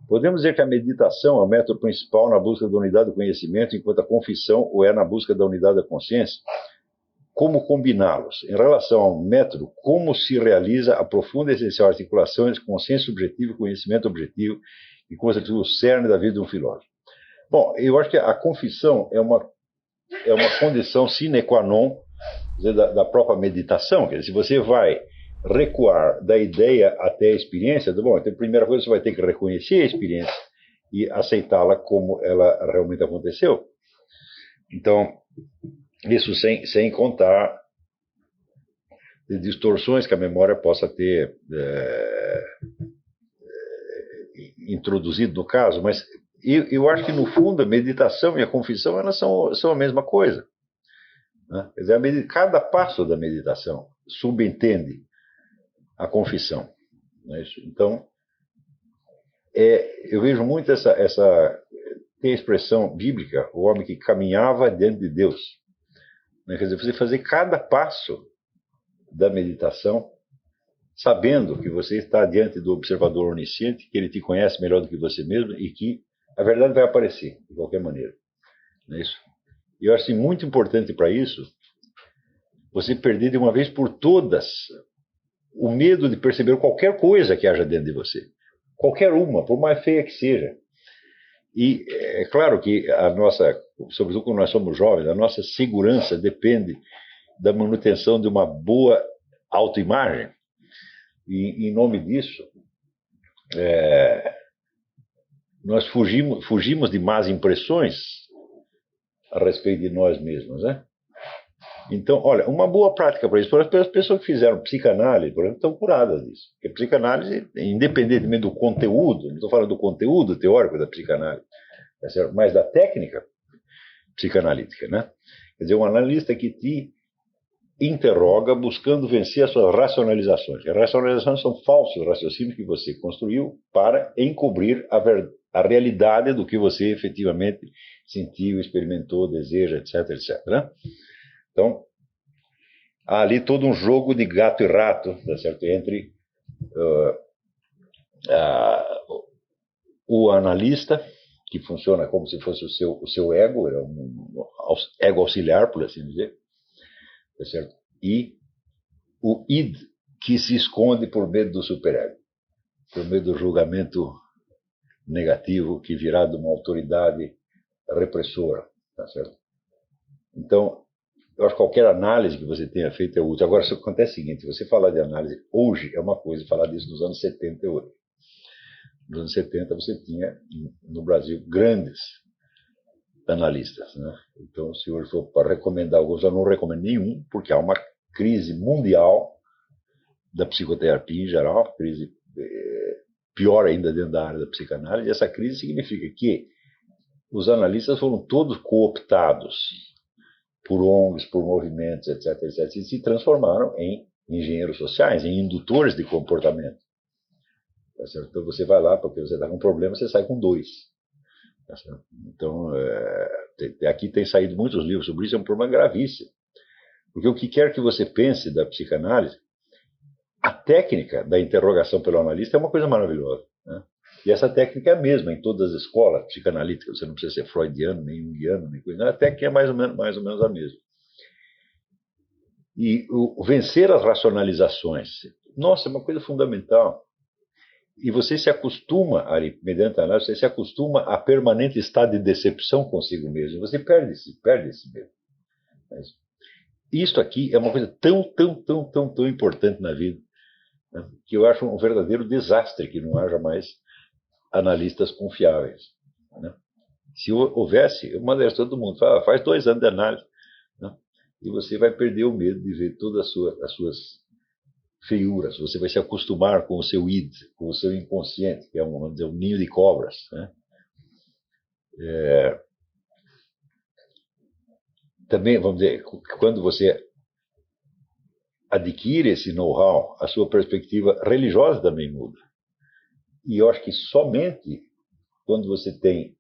Podemos dizer que a meditação é o método principal na busca da unidade do conhecimento, enquanto a confissão o é na busca da unidade da consciência? Como combiná-los? Em relação ao método, como se realiza a profunda e essencial articulação entre consciência subjetiva e conhecimento objetivo, e constitui o cerne da vida de um filósofo? Bom, eu acho que a confissão é uma condição sine qua non da própria meditação. Quer dizer, se você vai recuar da ideia até a experiência, bom, então a primeira coisa você vai ter que reconhecer a experiência e aceitá-la como ela realmente aconteceu. Então, isso sem contar de distorções que a memória possa ter introduzido no caso, mas eu acho que no fundo a meditação e a confissão elas são a mesma coisa, né? Quer dizer, cada passo da meditação subentende a confissão, não é isso? Então, eu vejo muito tem a expressão bíblica, o homem que caminhava diante de Deus, né? Quer dizer, você fazer cada passo da meditação sabendo que você está diante do observador onisciente, que ele te conhece melhor do que você mesmo e que a verdade vai aparecer de qualquer maneira, não é isso? E eu acho assim, muito importante para isso você perder de uma vez por todas o medo de perceber qualquer coisa que haja dentro de você. Qualquer uma, por mais feia que seja. E é claro que a nossa, sobretudo quando nós somos jovens, a nossa segurança depende da manutenção de uma boa autoimagem. E em nome disso, nós fugimos de más impressões a respeito de nós mesmos, né? Então, olha, uma boa prática para isso, as pessoas que fizeram psicanálise, por exemplo, estão curadas disso. Porque psicanálise, independentemente do conteúdo, não estou falando do conteúdo teórico da psicanálise, mas da técnica psicanalítica, né? Quer dizer, um analista que te interroga buscando vencer as suas racionalizações. As racionalizações são falsos raciocínios que você construiu para encobrir a realidade do que você efetivamente sentiu, experimentou, deseja, etc, etc, né? Então, há ali todo um jogo de gato e rato, tá certo? Entre o analista, que funciona como se fosse o seu ego, é um ego auxiliar, por assim dizer, tá certo? E o id, que se esconde por medo do superego, por medo do julgamento negativo que virá de uma autoridade repressora, tá certo? Então, eu acho que qualquer análise que você tenha feito é útil. Agora, acontece o seguinte, você falar de análise hoje é uma coisa, falar disso nos anos 70 é outra. Nos anos 70 você tinha, no Brasil, grandes analistas, né? Então, se hoje for para recomendar alguns, eu não recomendo nenhum, porque há uma crise mundial da psicoterapia em geral, crise pior ainda dentro da área da psicanálise, e essa crise significa que os analistas foram todos cooptados por ONGs, por movimentos, etc, etc, e se transformaram em engenheiros sociais, em indutores de comportamento. Tá certo? Então você vai lá, porque você está com um problema, você sai com 2. Tá certo? Então, aqui tem saído muitos livros sobre isso, é um problema gravíssimo. Porque o que quer que você pense da psicanálise, a técnica da interrogação pelo analista é uma coisa maravilhosa, né? E essa técnica é a mesma em todas as escolas psicanalíticas. Você não precisa ser freudiano, nem junguiano, nem coisa. A técnica é mais ou menos a mesma. E o vencer as racionalizações, nossa, é uma coisa fundamental. E você se acostuma, ali, mediante a análise, você se acostuma a permanente estado de decepção consigo mesmo. Você perde esse medo. Mas isto aqui é uma coisa tão importante na vida, né, que eu acho um verdadeiro desastre que não haja mais analistas confiáveis, né? Se houvesse, eu mandaria todo mundo, faz 2 anos de análise, né, e você vai perder o medo de ver todas as suas feiuras, você vai se acostumar com o seu id, com o seu inconsciente, que é vamos dizer, um ninho de cobras, né? Também, vamos dizer, quando você adquire esse know-how, a sua perspectiva religiosa também muda. E eu acho que somente quando você tem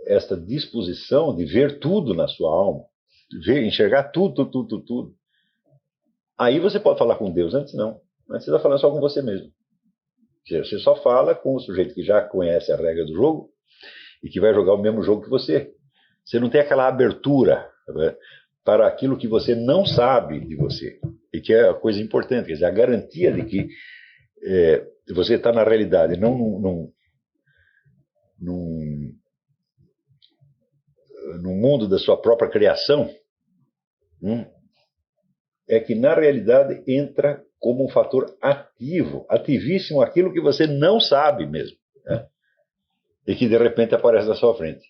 esta disposição de ver tudo na sua alma, enxergar tudo, aí você pode falar com Deus. Antes não. Antes você está falando só com você mesmo. Você só fala com o sujeito que já conhece a regra do jogo e que vai jogar o mesmo jogo que você. Você não tem aquela abertura, né, para aquilo que você não sabe de você. E que é a coisa importante, quer dizer, a garantia de que você está na realidade, não num mundo da sua própria criação, é que na realidade entra como um fator ativo, ativíssimo, aquilo que você não sabe mesmo, né? E que de repente aparece na sua frente.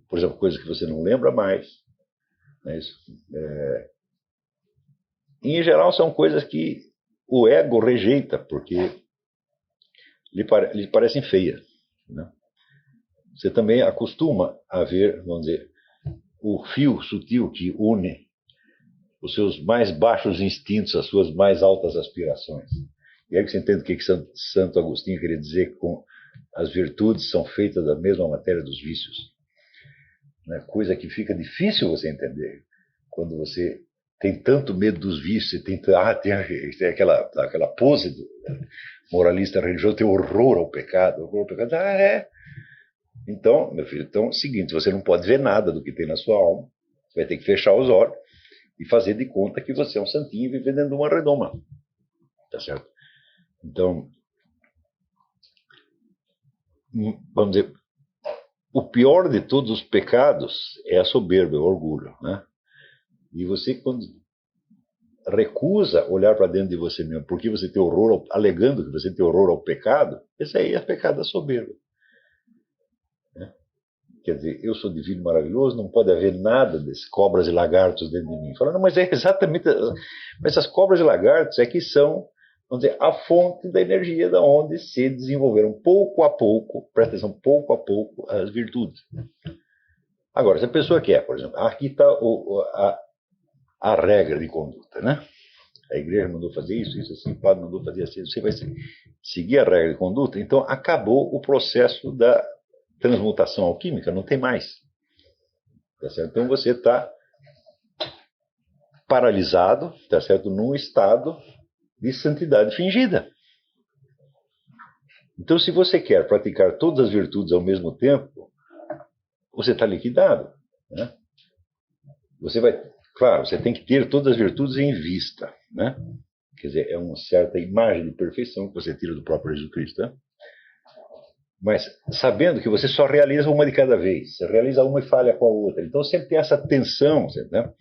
Por exemplo, coisas que você não lembra mais. Né? E, em geral, são coisas que o ego rejeita, porque lhe parecem feias. Né? Você também acostuma a ver, vamos dizer, o fio sutil que une os seus mais baixos instintos, as suas mais altas aspirações. E aí que você entende o que Santo Agostinho queria dizer com as virtudes são feitas da mesma matéria dos vícios. Né? Coisa que fica difícil você entender quando você tem tanto medo dos vícios, tem aquela pose do moralista religioso, tem horror ao pecado. Horror ao pecado. Então, meu filho, então é o seguinte, você não pode ver nada do que tem na sua alma, você vai ter que fechar os olhos e fazer de conta que você é um santinho vivendo dentro de uma redoma. Tá certo? Então, vamos dizer, o pior de todos os pecados é a soberba, o orgulho, né? E você, quando recusa olhar para dentro de você mesmo, porque você tem horror, alegando que você tem horror ao pecado, esse aí é o pecado da soberba. Né? Quer dizer, eu sou divino, maravilhoso, não pode haver nada desses cobras e lagartos dentro de mim. Falando, mas é exatamente, mas essas cobras e lagartos é que são, vamos dizer, a fonte da energia da onde se desenvolveram pouco a pouco, presta atenção, pouco a pouco, as virtudes. Agora, se a pessoa quer, por exemplo, aqui está a regra de conduta, né? A igreja mandou fazer isso, isso assim, o padre mandou fazer assim, você vai seguir a regra de conduta, então acabou o processo da transmutação alquímica, não tem mais. Tá certo? Então você está paralisado, tá certo? Num estado de santidade fingida. Então, se você quer praticar todas as virtudes ao mesmo tempo, você está liquidado. Né? Você vai, claro, você tem que ter todas as virtudes em vista. Né? Quer dizer, é uma certa imagem de perfeição que você tira do próprio Jesus Cristo. Né? Mas sabendo que você só realiza uma de cada vez, você realiza uma e falha com a outra. Então sempre tem essa tensão, né?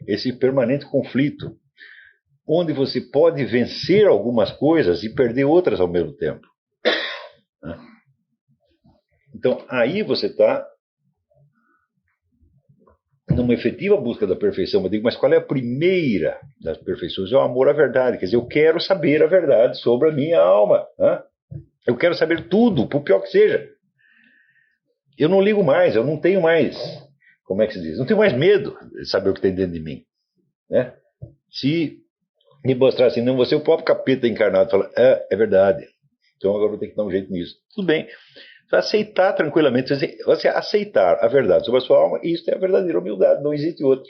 Esse permanente conflito, onde você pode vencer algumas coisas e perder outras ao mesmo tempo. Né? Então aí você está numa efetiva busca da perfeição. Eu digo, mas qual é a primeira das perfeições? É o amor à verdade. Quer dizer, eu quero saber a verdade sobre a minha alma. Né? Eu quero saber tudo, por pior que seja. Eu não ligo mais, eu não tenho mais, como é que se diz? Não tenho mais medo de saber o que tem dentro de mim. Né? Se me mostrar assim, não, você é o próprio capeta encarnado, fala, é verdade. Então agora eu vou ter que dar um jeito nisso. Tudo bem. Você aceitar tranquilamente, você aceitar a verdade sobre a sua alma, isso é a verdadeira humildade, não existe outro.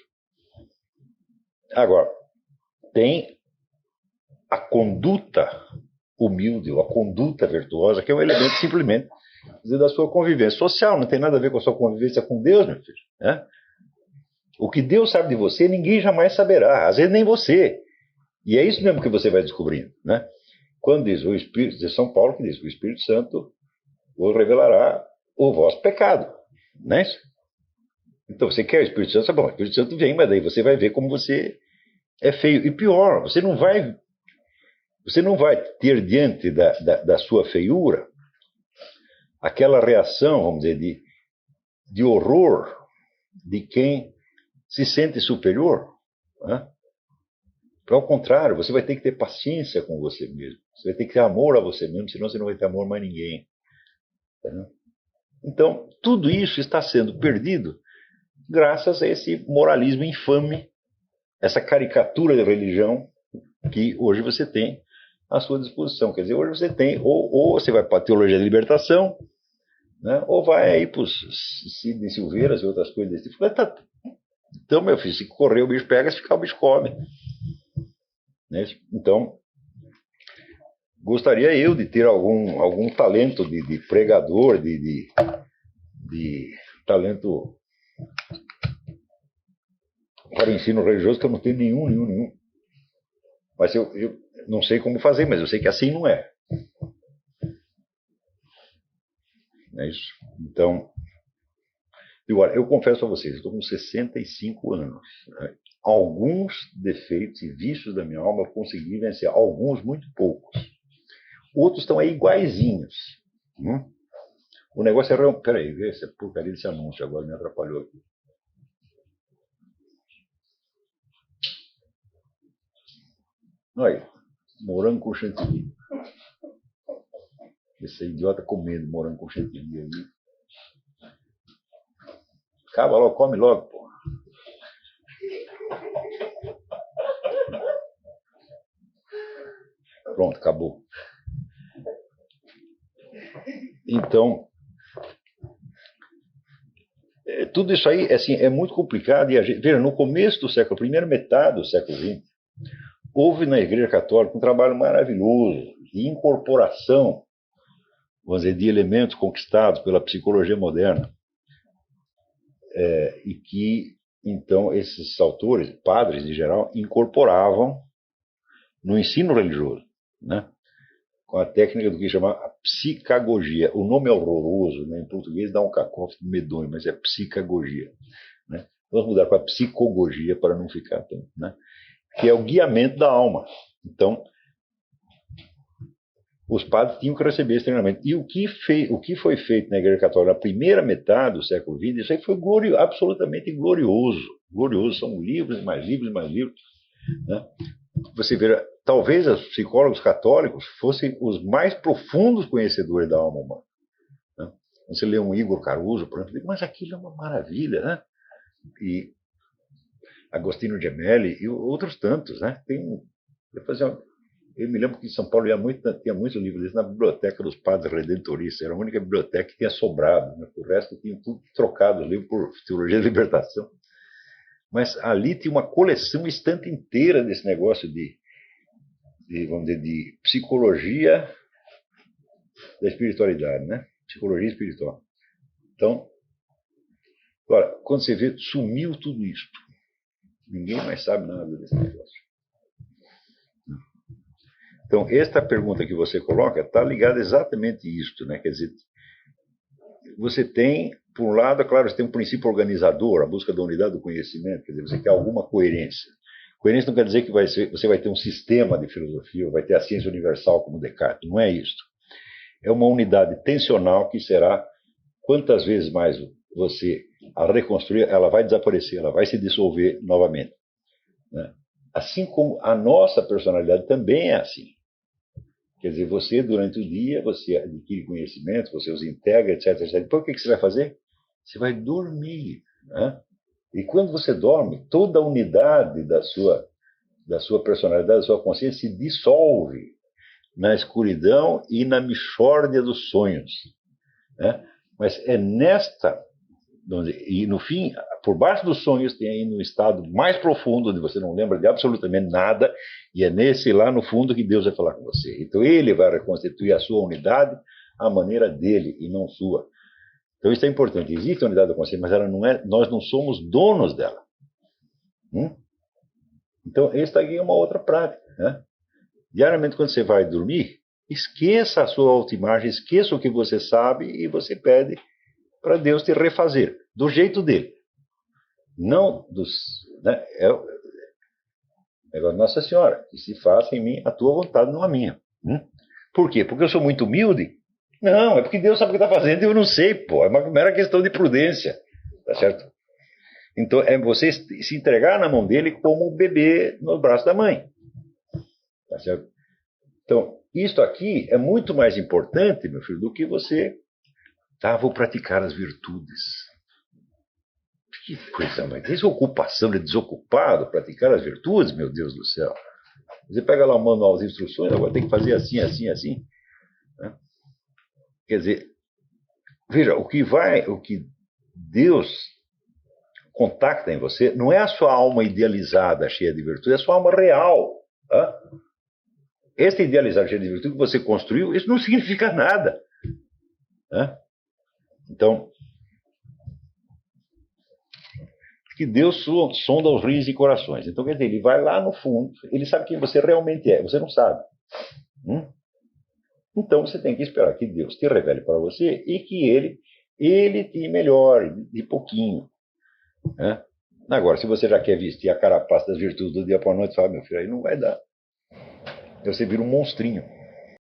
Agora, tem a conduta humilde, ou a conduta virtuosa, que é um elemento simplesmente da sua convivência social, não tem nada a ver com a sua convivência com Deus, meu filho. Né? O que Deus sabe de você, ninguém jamais saberá, às vezes nem você. E é isso mesmo que você vai descobrindo. Né? Quando diz o Espírito de São Paulo, que diz o Espírito Santo vos revelará o vosso pecado. Não é isso? Então você quer o Espírito Santo, bom, o Espírito Santo vem, mas daí você vai ver como você é feio. E pior, você não vai ter diante da sua feiura aquela reação, vamos dizer, de horror de quem se sente superior. Né? Ao contrário, você vai ter que ter paciência com você mesmo. Você vai ter que ter amor a você mesmo, senão você não vai ter amor a mais ninguém. Então, tudo isso está sendo perdido graças a esse moralismo infame, essa caricatura de religião que hoje você tem à sua disposição. Quer dizer, hoje você tem, ou você vai para a teologia da libertação, né, ou vai aí para os Sidney Silveiras e outras coisas desse tipo. Então, meu filho, se correr o bicho pega, se ficar o bicho come. Né? Então, gostaria eu de ter algum talento de pregador, de talento para o ensino religioso, que eu não tenho nenhum. Mas eu não sei como fazer, mas eu sei que assim não é. É isso. Então, eu confesso a vocês, estou com 65 anos. Né? Alguns defeitos e vícios da minha alma eu consegui vencer, alguns muito poucos. Outros estão aí iguaizinhos. O negócio é... Peraí, vê essa porcaria desse anúncio agora me atrapalhou aqui. Olha, morango com chantilly. Esse idiota comendo morango com chantilly aí. Acaba logo, come logo, pô. Pronto, acabou. Então, tudo isso aí assim, é muito complicado. E veja, no começo do século, primeira metade do século XX, houve na Igreja Católica um trabalho maravilhoso de incorporação, vamos dizer, de elementos conquistados pela psicologia moderna. E que, então, esses autores, padres em geral, incorporavam no ensino religioso, né? Com a técnica do que chama a psicagogia. O nome é horroroso, né? Em português dá um cacófato medonho, mas é psicagogia. Né? Vamos mudar para psicogogia para não ficar tão... Né? Que é o guiamento da alma. Então, os padres tinham que receber esse treinamento. E o que foi feito na Igreja Católica na primeira metade do século XX, isso aí foi absolutamente glorioso. Glorioso. São livros, mais livros, mais livros. Né? Você vê, talvez os psicólogos católicos fossem os mais profundos conhecedores da alma humana. Né? Você lê um Igor Caruso, por exemplo, mas aquilo é uma maravilha, né? E Agostinho Gemelli e outros tantos, né? Eu me lembro que em São Paulo tinha muitos livros desses na biblioteca dos Padres Redentoristas. Era a única biblioteca que tinha sobrado. Né? O resto tinha tudo trocado ali por Teologia da Libertação. Mas ali tinha uma coleção, estante inteira desse negócio vamos dizer, de psicologia da espiritualidade, né? Psicologia espiritual. Então, agora, quando você vê, sumiu tudo isso. Ninguém mais sabe nada desse negócio. Então, esta pergunta que você coloca está ligada exatamente a isto, né? Quer dizer, você tem, por um lado, claro, você tem um princípio organizador, a busca da unidade do conhecimento, quer dizer, você quer alguma coerência. Coerência não quer dizer que você vai ter um sistema de filosofia, vai ter a ciência universal como Descartes, não é isso. É uma unidade tensional que será, quantas vezes mais você a reconstruir, ela vai desaparecer, ela vai se dissolver novamente. Né? Assim como a nossa personalidade também é assim. Quer dizer, você, durante o dia, você adquire conhecimentos, você os integra, etc, etc. Depois, o que você vai fazer? Você vai dormir. Né? E quando você dorme, toda a unidade da sua personalidade, da sua consciência, se dissolve na escuridão e na mixórdia dos sonhos. Né? Mas é nesta... E, no fim, por baixo dos sonhos tem aí um estado mais profundo, onde você não lembra de absolutamente nada, e é nesse lá no fundo que Deus vai falar com você. Então ele vai reconstituir a sua unidade à maneira dele e não sua. Então isso é importante. Existe a unidade da consciência, mas ela não é, nós não somos donos dela. Então esta aqui é uma outra prática. Né? Diariamente, quando você vai dormir, esqueça a sua autoimagem, esqueça o que você sabe e você pede para Deus te refazer, do jeito dele. Não dos... Né, Nossa Senhora, que se faça em mim a tua vontade, não a minha. Por quê? Porque eu sou muito humilde? Não, é porque Deus sabe o que está fazendo e eu não sei, pô. É uma mera questão de prudência. Tá certo? Então, é você se entregar na mão dele como um bebê no braço da mãe. Tá certo? Então, isto aqui é muito mais importante, meu filho, do que você... vou praticar as virtudes. Que coisa mais... Essa ocupação de desocupado, praticar as virtudes, meu Deus do céu. Você pega lá o manual, as instruções, agora tem que fazer assim, assim, assim. Né? Quer dizer, veja, o que Deus contacta em você não é a sua alma idealizada, cheia de virtude, é a sua alma real. Tá? esse idealizar cheio de virtude que você construiu, isso não significa nada. Né? Então, que Deus sonda os rins e corações. Então, quer dizer, ele vai lá no fundo, ele sabe quem você realmente é, você não sabe. Então, você tem que esperar que Deus te revele para você e que ele te melhore de pouquinho. Né? Agora, se você já quer vestir a carapaça das virtudes do dia para a noite, fala, meu filho, aí não vai dar. Então você vira um monstrinho.